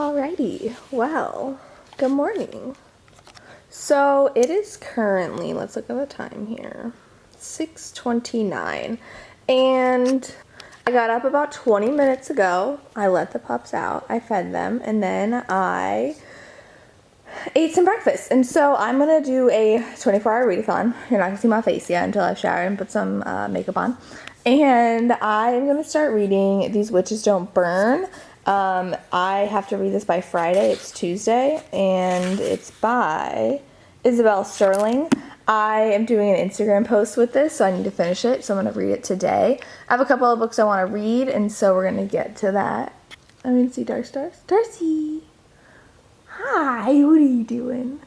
Alrighty, well, good morning. So it is currently, let's look at the time here, 6:29, and I got up about 20 minutes ago. I let the pups out, I fed them, and then I ate some breakfast. And so I'm gonna do a 24-hour readathon. You're not gonna see my face yet until I've showered and put some makeup on. And I'm gonna start reading These Witches Don't Burn. I have to read this by Friday. It's Tuesday, and it's by Isabel Sterling. I am doing an Instagram post with this, so I need to finish it, so I'm going to read it today. I have a couple of books I want to read, and so we're going to get to that. I'm going to see Darcy. Hi, what are you doing?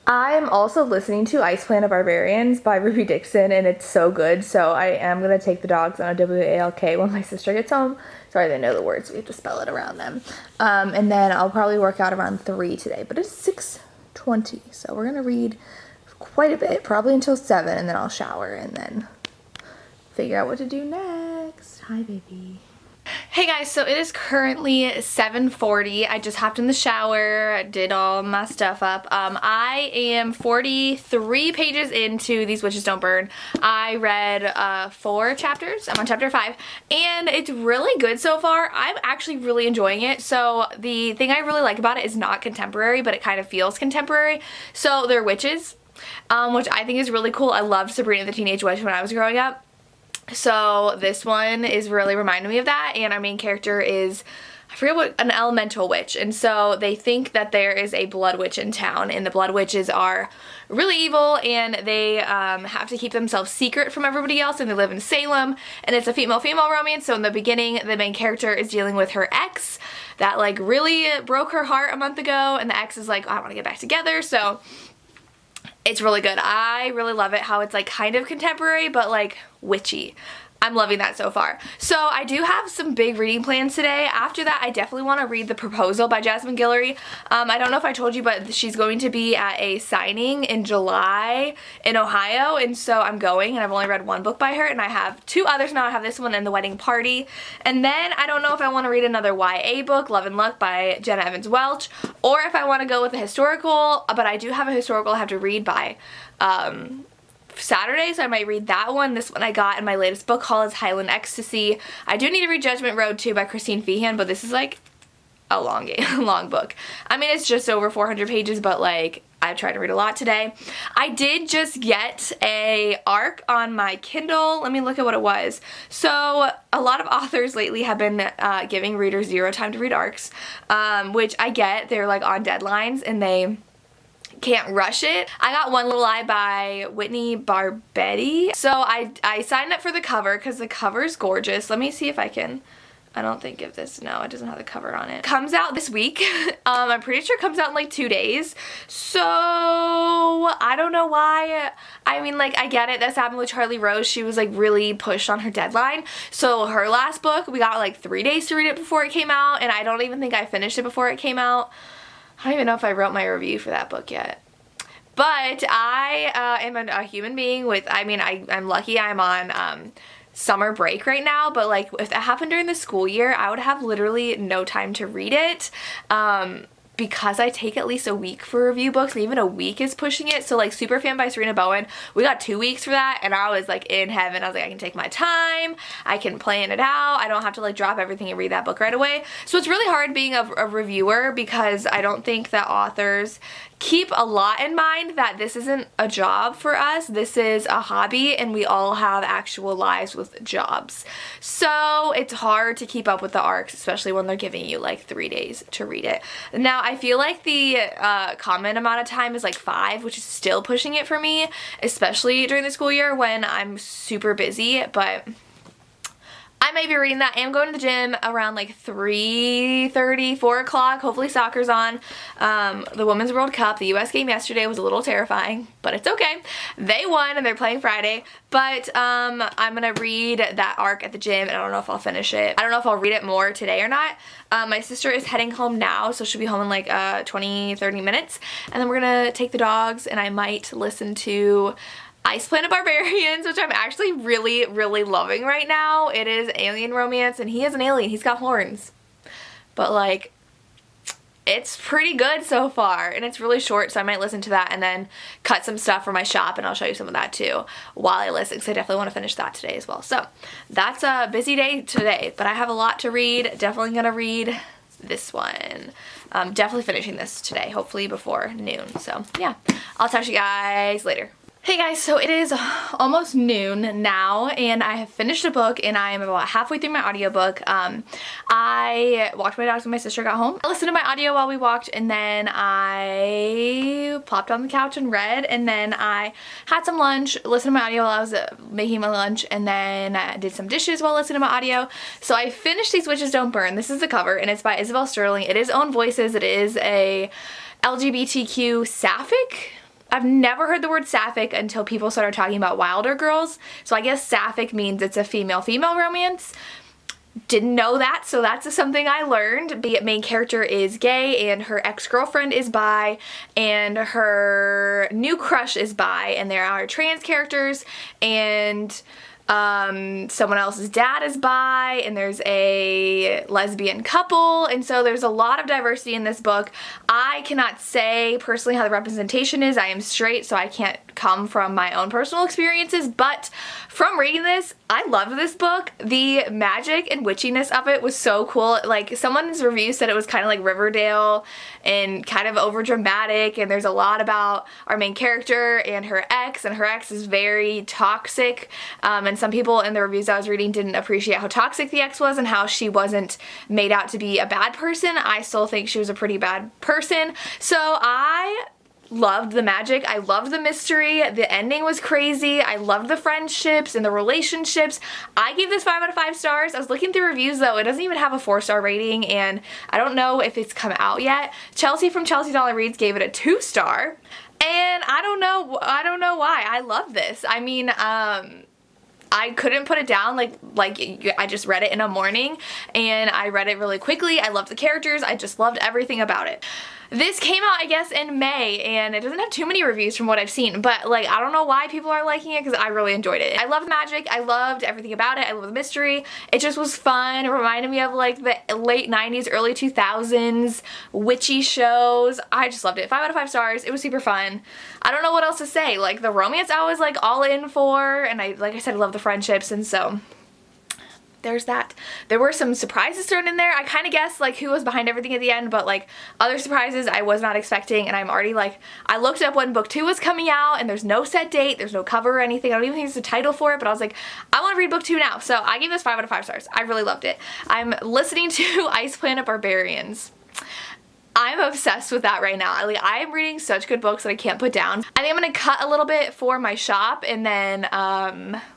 I'm also listening to Ice Planet Barbarians by Ruby Dixon, and it's so good, so I am going to take the dogs on a WALK when my sister gets home. Sorry, they know the words, so we have to spell it around them. And then I'll probably work out around 3 today, but it's 6:20, so we're going to read quite a bit, probably until 7, and then I'll shower and then figure out what to do next. Hi, baby. Hey guys, so it is currently 7:40. I just hopped in the shower, did all my stuff up. I am 43 pages into These Witches Don't Burn. I read 4 chapters. I'm on chapter 5, and it's really good so far. I'm actually really enjoying it. So the thing I really like about it is not contemporary, but it kind of feels contemporary. So they're witches, which I think is really cool. I loved Sabrina the Teenage Witch when I was growing up. So this one is really reminding me of that, and our main character is, I forget what, an elemental witch, and so they think that there is a blood witch in town, and the blood witches are really evil, and they have to keep themselves secret from everybody else, and they live in Salem, and it's a female-female romance. So in the beginning, the main character is dealing with her ex that like really broke her heart a month ago, and the ex is like, oh, I want to get back together. So it's really good. I really love it how it's like kind of contemporary but like witchy. I'm loving that so far. So I do have some big reading plans today. After that, I definitely want to read The Proposal by Jasmine Guillory. I don't know if I told you, but she's going to be at a signing in July in Ohio, and so I'm going, and I've only read 1 book by her, and I have 2 others now. I have this one and The Wedding Party, and then I don't know if I want to read another YA book, Love and Luck by Jenna Evans Welch, or if I want to go with a historical, but I do have a historical I have to read by Saturday, so I might read that one. This one I got in my latest book haul is Highland Ecstasy. I do need to read Judgment Road too by Christine Feehan, but this is like a long book. I mean, it's just over 400 pages, but like I've tried to read a lot today. I did just get a ARC on my Kindle. Let me look at what it was. So a lot of authors lately have been giving readers 0 time to read ARCs, which I get. They're like on deadlines and they can't rush it. I got One Little Lie by Whitney Barbetti. So I signed up for the cover because the cover is gorgeous. Let me see if I can. I don't think of this. No, it doesn't have the cover on it. Comes out this week. I'm pretty sure it comes out in like 2 days. So I don't know why. I mean, like, I get it. That's happened with Charlie Rose. She was like really pushed on her deadline. So her last book, we got like 3 days to read it before it came out, and I don't even think I finished it before it came out. I don't even know if I wrote my review for that book yet. But I am a human being with, I mean, I'm lucky I'm on summer break right now, but like if that happened during the school year, I would have literally no time to read it. Because I take at least a week for review books, and even a week is pushing it. So like Superfan by Serena Bowen, we got 2 weeks for that, and I was like in heaven. I was like, I can take my time, I can plan it out, I don't have to like drop everything and read that book right away. So it's really hard being a reviewer because I don't think that authors keep a lot in mind that this isn't a job for us. This is a hobby, and we all have actual lives with jobs. So it's hard to keep up with the ARCs, especially when they're giving you like 3 days to read it. Now, I feel like the common amount of time is like 5, which is still pushing it for me, especially during the school year when I'm super busy, but I may be reading that. I am going to the gym around like 3:30, 4 o'clock. Hopefully soccer's on. The Women's World Cup, the US game yesterday was a little terrifying, but it's okay. They won and they're playing Friday. But I'm going to read that ARC at the gym, and I don't know if I'll finish it. I don't know if I'll read it more today or not. My sister is heading home now, so she'll be home in like 20-30 minutes. And then we're going to take the dogs, and I might listen to Ice Planet Barbarians, which I'm actually really loving right now. It is alien romance, and he is an alien. He's got horns. but like it's pretty good so far, and it's really short, so I might listen to that and then cut some stuff for my shop, and I'll show you some of that too while I listen, because I definitely want to finish that today as well. So that's a busy day today, but I have a lot to read. Definitely gonna read this one. Definitely finishing this today, hopefully before noon. So yeah, I'll talk to you guys later. Hey guys, so it is almost noon now, and I have finished a book, and I am about halfway through my audiobook. I walked my dogs when my sister got home. I listened to my audio while we walked, and then I plopped on the couch and read, and then I had some lunch, listened to my audio while I was making my lunch, and then I did some dishes while listening to my audio. So I finished These Witches Don't Burn. This is the cover, and it's by Isabel Sterling. It is Own Voices. It is a LGBTQ sapphic. I've never heard the word sapphic until people started talking about Wilder Girls. So I guess sapphic means it's a female-female romance. Didn't know that, so that's something I learned. The main character is gay, and her ex-girlfriend is bi, and her new crush is bi, and there are trans characters, and someone else's dad is bi, and there's a lesbian couple, and so there's a lot of diversity in this book. I cannot say personally how the representation is. I am straight, so I can't come from my own personal experiences, but from reading this, I loved this book. The magic and witchiness of it was so cool. Like, someone's review said it was kind of like Riverdale and kind of over dramatic, and there's a lot about our main character and her ex is very toxic, and some people in the reviews I was reading didn't appreciate how toxic the ex was and how she wasn't made out to be a bad person. I still think she was a pretty bad person. So I loved the magic. I loved the mystery. The ending was crazy. I loved the friendships and the relationships. I gave this 5 out of 5 stars. I was looking through reviews though. It doesn't even have a 4-star rating, and I don't know if it's come out yet. Chelsea from Chelsea Dollar Reads gave it a 2-star, and I don't know why. I love this. I mean, I couldn't put it down. Like I just read it in a morning, and I read it really quickly. I loved the characters. I just loved everything about it. This came out, I guess, in May, and it doesn't have too many reviews from what I've seen, but like, I don't know why people are liking it, because I really enjoyed it. I loved magic. I loved everything about it. I loved the mystery. It just was fun. It reminded me of like the late 90s, early 2000s witchy shows. I just loved it. 5 out of 5 stars. It was super fun. I don't know what else to say. Like, the romance I was like all in for, and like I said, I love the friendships, and so there's that. There were some surprises thrown in there. I kind of guessed like who was behind everything at the end, but like other surprises I was not expecting, and I'm already like, I looked up when book 2 was coming out, and there's no set date, there's no cover or anything. I don't even think there's a title for it, but I was like, I want to read book 2 now. So I gave this 5 out of 5 stars. I really loved it. I'm listening to Ice Planet Barbarians. I'm obsessed with that right now. I am reading such good books that I can't put down. I think I'm gonna cut a little bit for my shop, and then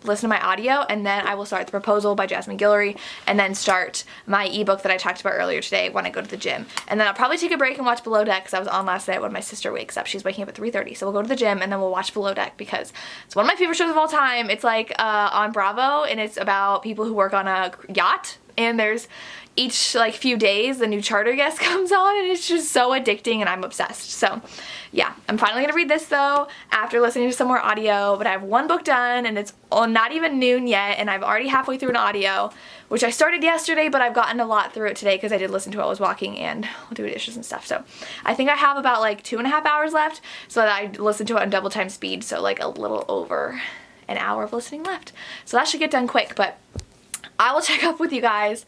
listen to my audio, and then I will start The Proposal by Jasmine Guillory, and then start my ebook that I talked about earlier today when I go to the gym. And then I'll probably take a break and watch Below Deck, because I was on last night when my sister wakes up. She's waking up at 3:30, so we'll go to the gym and then we'll watch Below Deck, because it's one of my favorite shows of all time. It's like on Bravo, and it's about people who work on a yacht, and there's each like few days the new charter guest comes on, and it's just so addicting, and I'm obsessed. So yeah, I'm finally gonna read this though after listening to some more audio, but I have one book done, and it's not even noon yet, and I'm already halfway through an audio, which I started yesterday, but I've gotten a lot through it today because I did listen to it while I was walking and doing dishes and stuff. So I think I have about like 2.5 hours left, so that I listened to it on double time speed, so like a little over an hour of listening left. So that should get done quick, but I will check up with you guys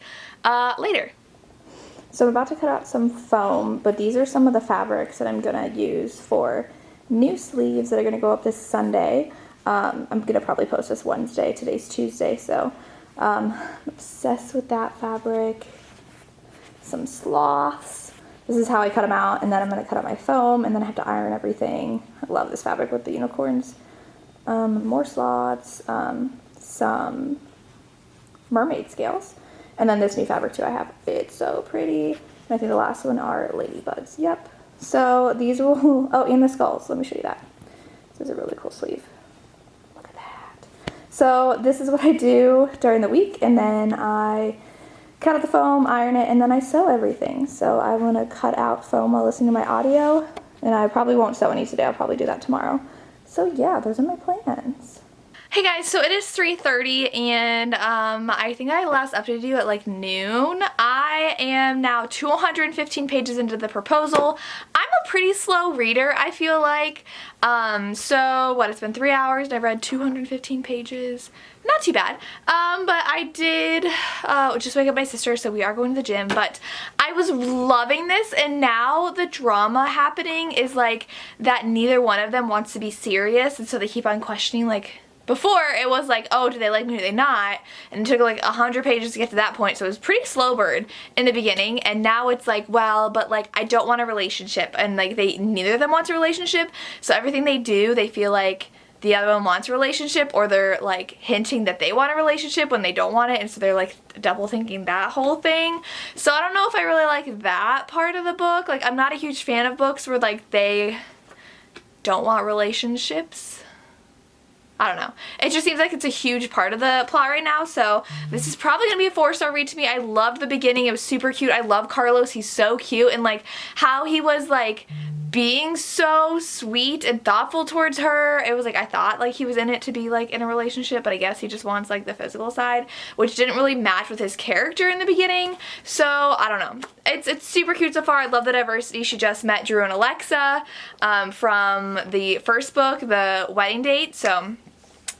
later. So I'm about to cut out some foam, but these are some of the fabrics that I'm gonna use for new sleeves that are gonna go up this Sunday. I'm gonna probably post this Wednesday. Today's Tuesday, so I'm obsessed with that fabric. Some sloths. This is how I cut them out, and then I'm gonna cut out my foam, and then I have to iron everything. I love this fabric with the unicorns. More sloths, some mermaid scales, and then this new fabric too I have. It's so pretty. And I think the last one are ladybugs. Yep. So these will, oh, and the skulls. Let me show you that. This is a really cool sleeve. Look at that. So this is what I do during the week, and then I cut out the foam, iron it, and then I sew everything. So I want to cut out foam while listening to my audio, and I probably won't sew any today. I'll probably do that tomorrow. So yeah, those are my plans. Hey guys, so it is 3:30, and I think I last updated you at like noon. I I am now 215 pages into the proposal. I'm a pretty slow reader, I feel like. So what, it's been 3 hours and I've read 215 pages. Not too bad. But I did just wake up my sister, so we are going to the gym, but I was loving this, and now the drama happening is like that neither one of them wants to be serious, and so they keep on questioning. Like before it was like, oh, do they like me, do they not, and it took like 100 pages to get to that point, so it was pretty slow burn in the beginning, and now it's like, well, but like I don't want a relationship, and like neither of them wants a relationship, so everything they do they feel like the other one wants a relationship, or they're like hinting that they want a relationship when they don't want it, and so they're like double thinking that whole thing. So I don't know if I really like that part of the book. Like I'm not a huge fan of books where like they don't want relationships. I don't know. It just seems like it's a huge part of the plot right now, so this is probably gonna be a 4-star read to me. I loved the beginning. It was super cute. I love Carlos. He's so cute, and like how he was like being so sweet and thoughtful towards her. It was like, I thought like he was in it to be like in a relationship, but I guess he just wants like the physical side, which didn't really match with his character in the beginning. So I don't know. It's super cute so far. I love the diversity. She just met Drew and Alexa from the first book, The Wedding Date. So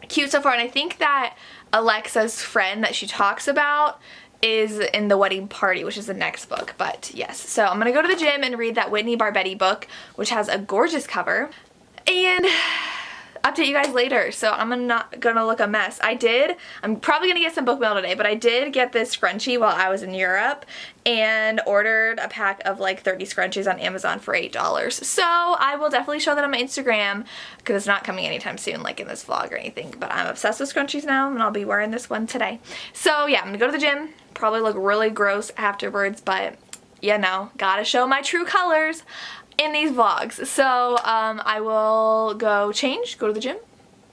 cute so far. And I think that Alexa's friend that she talks about is in The Wedding Party, which is the next book. But yes, so I'm gonna go to the gym and read that Whitney Barbetti book, which has a gorgeous cover, and update you guys later. So I'm not gonna look a mess. I'm probably gonna get some book mail today, but I did get this scrunchie while I was in Europe and ordered a pack of like 30 scrunchies on Amazon for $8. So I will definitely show that on my Instagram, because it's not coming anytime soon like in this vlog or anything, but I'm obsessed with scrunchies now, and I'll be wearing this one today. So yeah, I'm gonna go to the gym, probably look really gross afterwards, but you know, gotta show my true colors in these vlogs. So I will go change, go to the gym,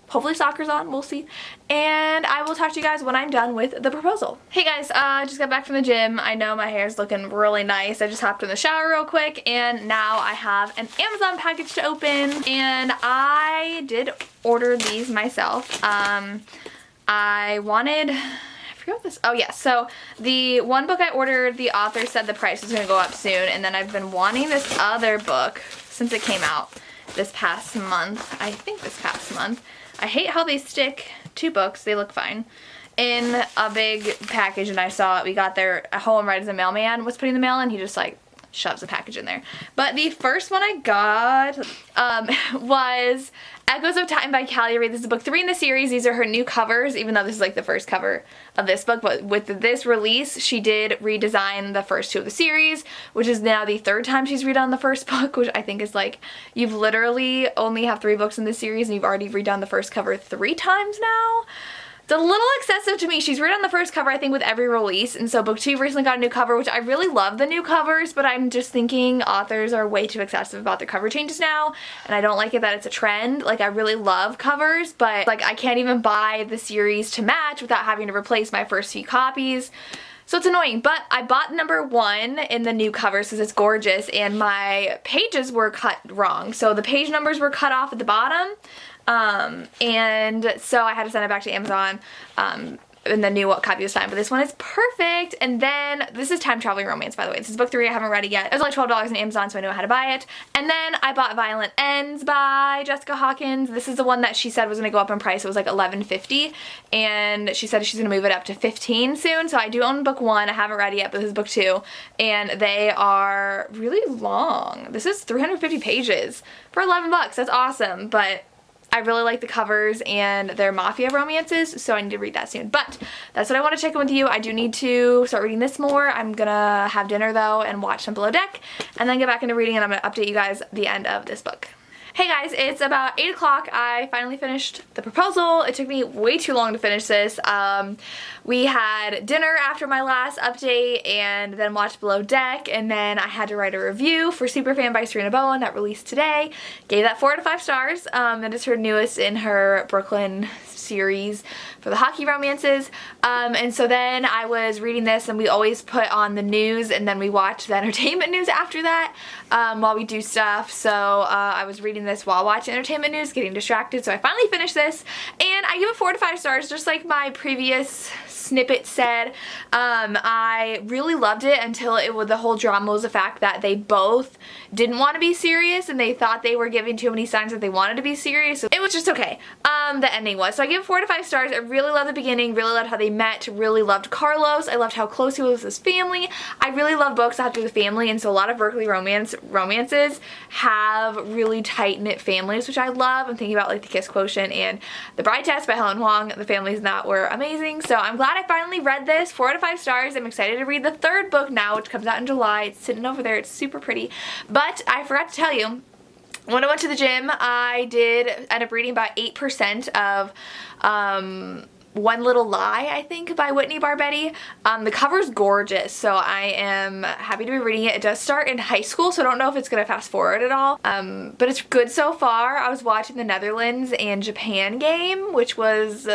hopefully soccer's on, we'll see, and I will talk to you guys when I'm done with the proposal. Hey guys, just got back from the gym. I know my hair's looking really nice. I just hopped in the shower real quick, and now I have an Amazon package to open, and I did order these myself. I wanted, oh yeah, so the one book I ordered, the author said the price was going to go up soon, and then I've been wanting this other book since it came out this past month. I think this past month. I hate how they stick 2 books, they look fine, in a big package, and I saw it. We got there at home right as the mailman was putting the mail in. He just like shoves the package in there. But the first one I got was Echoes of Time by Callie Reid. This is book 3 in the series. These are her new covers, even though this is like the first cover of this book. But with this release, she did redesign the first 2 of the series, which is now the 3rd time she's redone the first book, which I think is like, you've literally only have 3 books in this series and you've already redone the first cover 3 times now. It's a little excessive to me. She's redone the first cover, I think, with every release, and so book 2 recently got a new cover, which I really love the new covers, but I'm just thinking authors are way too excessive about their cover changes now, and I don't like it that it's a trend. Like, I really love covers, but like I can't even buy the series to match without having to replace my first few copies. So it's annoying, but I bought number 1 in the new covers because it's gorgeous, and my pages were cut wrong. So the page numbers were cut off at the bottom, and so I had to send it back to Amazon, and the new copy was fine, but this one is perfect. And then this is Time Traveling Romance, by the way. This is book 3. I haven't read it yet. It was like $12 on Amazon, so I know how to buy it. And then I bought Violent Ends by Jessica Hawkins. This is the one that she said was going to go up in price. It was like $11.50, and she said she's going to move it up to $15 soon. So I do own book 1. I haven't read it yet, but this is book 2, and they are really long. This is 350 pages for $11. That's awesome, but I really like the covers, and they're mafia romances, so I need to read that soon. But that's what I want to check in with you. I do need to start reading this more. I'm gonna have dinner though and watch some Below Deck, and then get back into reading, and I'm gonna update you guys the end of this book. Hey guys, it's about 8 o'clock. I finally finished the proposal. It took me way too long to finish this. We had dinner after my last update and then watched Below Deck, and then I had to write a review for Superfan by Serena Bowen that released today. Gave that 4 out of 5 stars. That is her newest in her Brooklyn series for the hockey romances. And so then I was reading this, and we always put on the news, and then we watch the entertainment news after that while we do stuff. So I was reading this while watching entertainment news, getting distracted. So I finally finished this, and I give it 4 to 5 stars, just like my previous snippet said. I really loved it until the whole drama was the fact that they both didn't want to be serious and they thought they were giving too many signs that they wanted to be serious. So it was just okay. The ending was. So I give it 4 to 5 stars. I really loved the beginning, really loved how they met, really loved Carlos. I loved how close he was with his family. I really love books that have to do with family, and so a lot of Berkeley romances have really tight-knit families, which I love. I'm thinking about like The Kiss Quotient and The Bride Test by Helen Huang. The families in that were amazing. So I'm glad I finally read this. 4 to 5 stars. I'm excited to read the 3rd book now, which comes out in July. It's sitting over there. It's super pretty. But I forgot to tell you, when I went to the gym, I did end up reading about 8% of One Little Lie, I think, by Whitney Barbetti. The cover's gorgeous, so I am happy to be reading it. It does start in high school, so I don't know if it's going to fast forward at all, but it's good so far. I was watching the Netherlands and Japan game, which was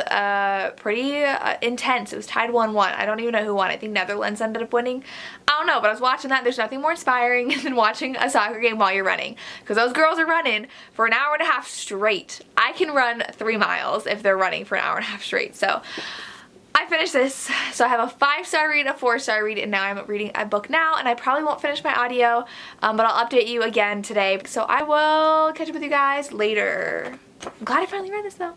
pretty intense. It was tied 1-1. I don't even know who won. I think Netherlands ended up winning. I don't know, but I was watching that. There's nothing more inspiring than watching a soccer game while you're running, because those girls are running for an hour and a half straight. I can run 3 miles if they're running for an hour and a half straight. So I finished this. So I have a 5-star read, a 4-star read, and now I'm reading a book now, and I probably won't finish my audio, but I'll update you again today. So I will catch up with you guys later. I'm glad I finally read this though.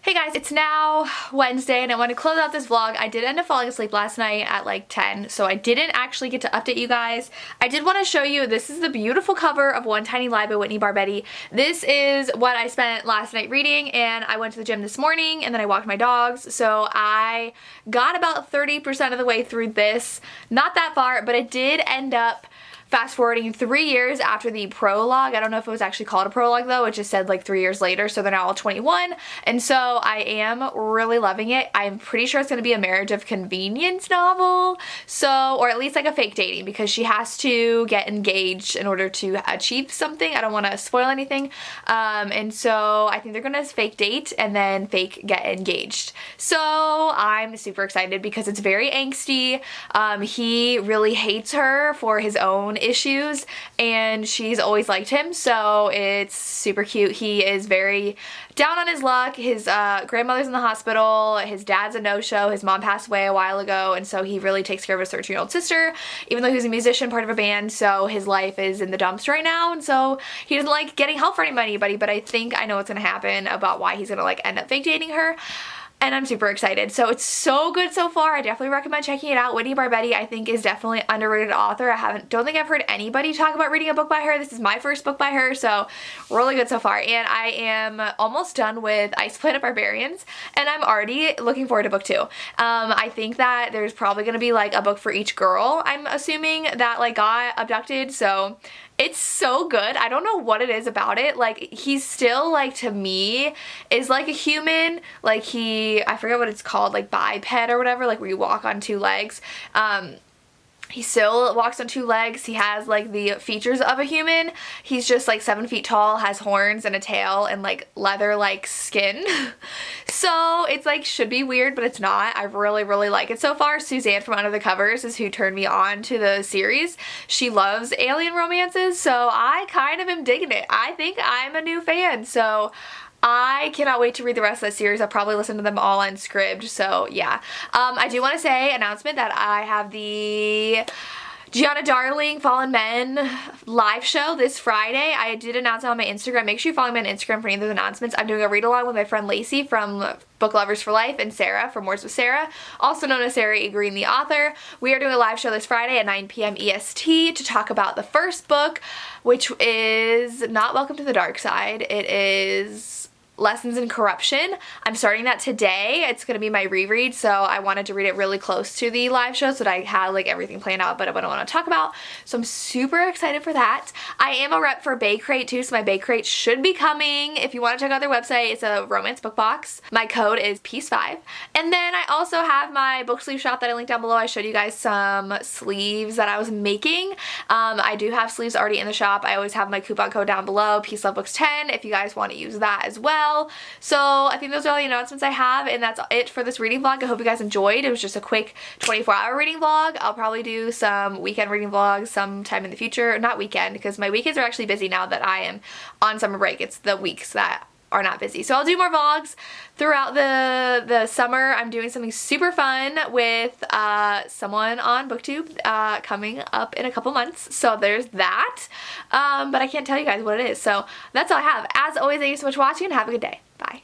Hey guys, it's now Wednesday and I want to close out this vlog. I did end up falling asleep last night at like 10, so I didn't actually get to update you guys. I did want to show you, this is the beautiful cover of One Tiny Lie by Whitney Barbetti. This is what I spent last night reading, and I went to the gym this morning and then I walked my dogs, so I got about 30% of the way through this. Not that far, but it did end up fast forwarding 3 years after the prologue. I don't know if it was actually called a prologue though, it just said like 3 years later, so they're now all 21, and so I am really loving it. I'm pretty sure it's going to be a marriage of convenience novel, so, or at least like a fake dating, because she has to get engaged in order to achieve something. I don't want to spoil anything, and so I think they're going to fake date and then fake get engaged. So I'm super excited because it's very angsty. He really hates her for his own issues and she's always liked him, so it's super cute. He is very down on his luck. His grandmother's in the hospital, his dad's a no-show, his mom passed away a while ago, and so he really takes care of his 13-year-old sister, even though he's a musician, part of a band, so his life is in the dumps right now, and so he doesn't like getting help from anybody, but I think I know what's gonna happen about why he's gonna like end up fake dating her. And I'm super excited. So it's so good so far. I definitely recommend checking it out. Whitney Barbetti, I think, is definitely an underrated author. Don't think I've heard anybody talk about reading a book by her. This is my first book by her, so really good so far. And I am almost done with Ice Planet Barbarians, and I'm already looking forward to book 2. I think that there's probably gonna be like a book for each girl, I'm assuming, that like got abducted, so it's so good. I don't know what it is about it. Like, he's still, like, to me, is like a human. Like, I forget what it's called, like biped or whatever, like where you walk on 2 legs. He still walks on 2 legs. He has like the features of a human. He's just like 7 feet tall, has horns and a tail and like leather like skin. So it's like should be weird, but it's not. I really, really like it so far. Suzanne from Under the Covers is who turned me on to the series. She loves alien romances, so I kind of am digging it. I think I'm a new fan, so I cannot wait to read the rest of the series. I'll probably listen to them all on Scribd, so yeah. I do want to say, announcement, that I have the Gianna Darling Fallen Men live show this Friday. I did announce it on my Instagram. Make sure you follow me on Instagram for any of those announcements. I'm doing a read-along with my friend Lacey from Book Lovers for Life and Sarah from Words with Sarah, also known as Sarah E. Green, the author. We are doing a live show this Friday at 9 p.m. EST to talk about the first book, which is not Welcome to the Dark Side. It is Lessons in Corruption. I'm starting that today. It's going to be my reread, so I wanted to read it really close to the live show so that I had like everything planned out, but I don't want to talk about. So I'm super excited for that. I am a rep for Bae Crate too, so my Bae Crate should be coming. If you want to check out their website, it's a romance book box. My code is PEACE5. And then I also have my book sleeve shop that I linked down below. I showed you guys some sleeves that I was making. I do have sleeves already in the shop. I always have my coupon code down below, PeaceLoveBooks10, if you guys want to use that as well. So I think those are all the announcements I have, and that's it for this reading vlog. I hope you guys enjoyed. It was just a quick 24-hour reading vlog. I'll probably do some weekend reading vlogs sometime in the future. Not weekend, because my weekends are actually busy now that I am on summer break. It's the weeks that are not busy. So I'll do more vlogs throughout the summer. I'm doing something super fun with someone on BookTube coming up in a couple months. So there's that. But I can't tell you guys what it is. So that's all I have. As always, thank you so much for watching and have a good day. Bye.